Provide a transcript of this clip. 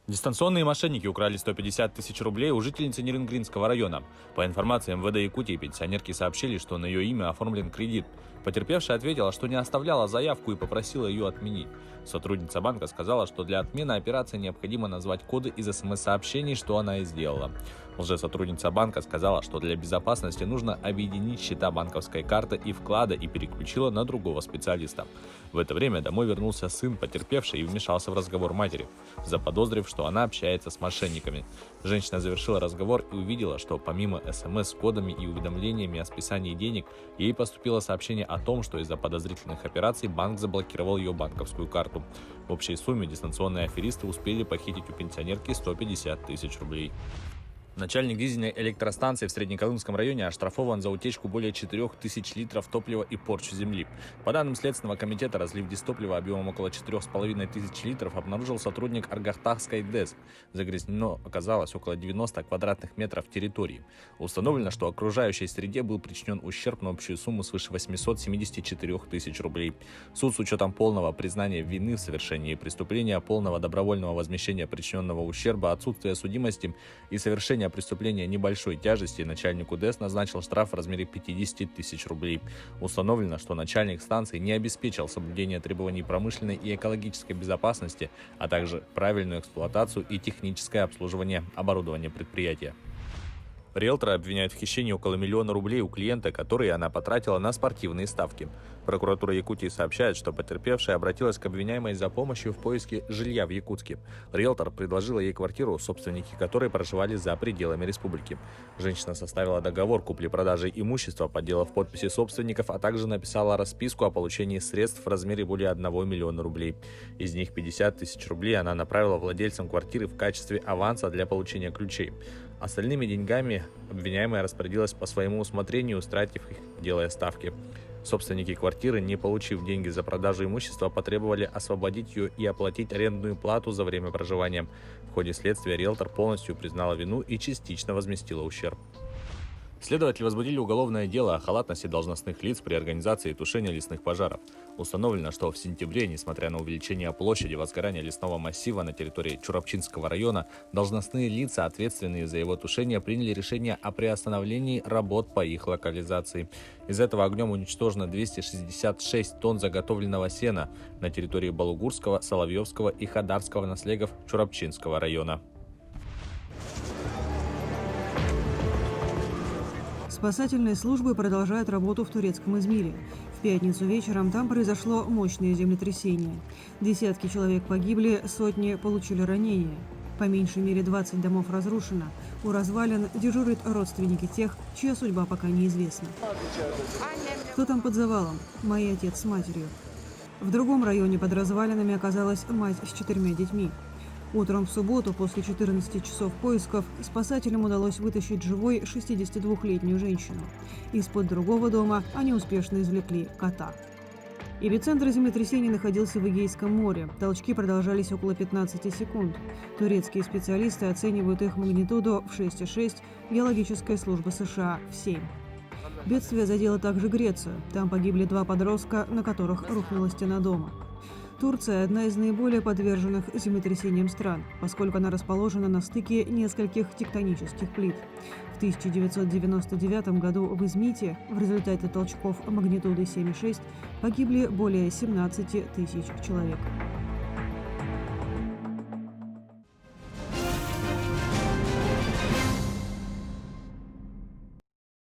Дистанционные мошенники украли 150 тысяч рублей у жительницы Нерюнгринского района. По информации МВД Якутии, пенсионерки сообщили, что на ее имя оформлен кредит. Потерпевшая ответила, что не оставляла заявку и попросила ее отменить. Сотрудница банка сказала, что для отмены операции необходимо назвать коды из СМС-сообщений, что она и сделала. Лжесотрудница банка сказала, что для безопасности нужно объединить счета банковской карты и вклада, и переключила на другого специалиста. В это время домой вернулся сын потерпевшей и вмешался в разговор матери, заподозрив, что она общается с мошенниками. Женщина завершила разговор и увидела, что помимо СМС с кодами и уведомлениями о списании денег, ей поступило сообщение о том, что из-за подозрительных операций банк заблокировал ее банковскую карту. В общей сумме дистанционные аферисты успели похитить у пенсионерки 150 тысяч рублей. Начальник дизельной электростанции в Среднеколымском районе оштрафован за утечку более 4000 литров топлива и порчу земли. По данным Следственного комитета, разлив дистоплива объемом около 4500 литров обнаружил сотрудник Аргахтахской ДЭС. Загрязнено оказалось около 90 квадратных метров территории. Установлено, что окружающей среде был причинен ущерб на общую сумму свыше 874 тысяч рублей. Суд с учетом полного признания вины в совершении преступления, полного добровольного возмещения причиненного ущерба, отсутствия судимости и совершения преступления небольшой тяжести начальнику ДЭС назначил штраф в размере 50 тысяч рублей. Установлено, что начальник станции не обеспечил соблюдение требований промышленной и экологической безопасности, а также правильную эксплуатацию и техническое обслуживание оборудования предприятия. Риэлтора обвиняют в хищении около 1 миллиона рублей у клиента, которые она потратила на спортивные ставки. Прокуратура Якутии сообщает, что потерпевшая обратилась к обвиняемой за помощью в поиске жилья в Якутске. Риэлтор предложила ей квартиру, собственники которой проживали за пределами республики. Женщина составила договор купли-продажи имущества, подделав подписи собственников, а также написала расписку о получении средств в размере более 1 миллиона рублей. Из них 50 тысяч рублей она направила владельцам квартиры в качестве аванса для получения ключей. Остальными деньгами обвиняемая распорядилась по своему усмотрению, устратив их, делая ставки. Собственники квартиры, не получив деньги за продажу имущества, потребовали освободить ее и оплатить арендную плату за время проживания. В ходе следствия риэлтор полностью признала вину и частично возместила ущерб. Следователи возбудили уголовное дело о халатности должностных лиц при организации тушения лесных пожаров. Установлено, что в сентябре, несмотря на увеличение площади возгорания лесного массива на территории Чурапчинского района, должностные лица, ответственные за его тушение, приняли решение о приостановлении работ по их локализации. Из этого огнем уничтожено 266 тонн заготовленного сена на территории Балугурского, Соловьевского и Хадарского наслегов Чурапчинского района. Спасательные службы продолжают работу в турецком Измире. В пятницу вечером там произошло мощное землетрясение. Десятки человек погибли, сотни получили ранения. По меньшей мере 20 домов разрушено. У развалин дежурят родственники тех, чья судьба пока неизвестна. Кто там под завалом? Мой отец с матерью. В другом районе под развалинами оказалась мать с 4 детьми. Утром в субботу, после 14 часов поисков, спасателям удалось вытащить живой 62-летнюю женщину. Из-под другого дома они успешно извлекли кота. Эпицентр землетрясения находился в Эгейском море. Толчки продолжались около 15 секунд. Турецкие специалисты оценивают их магнитуду в 6,6, геологическая служба США в 7. Бедствие задело также Грецию. Там погибли 2 подростка, на которых рухнула стена дома. Турция – одна из наиболее подверженных землетрясениям стран, поскольку она расположена на стыке нескольких тектонических плит. В 1999 году в Измите в результате толчков магнитудой 7,6 погибли более 17 тысяч человек.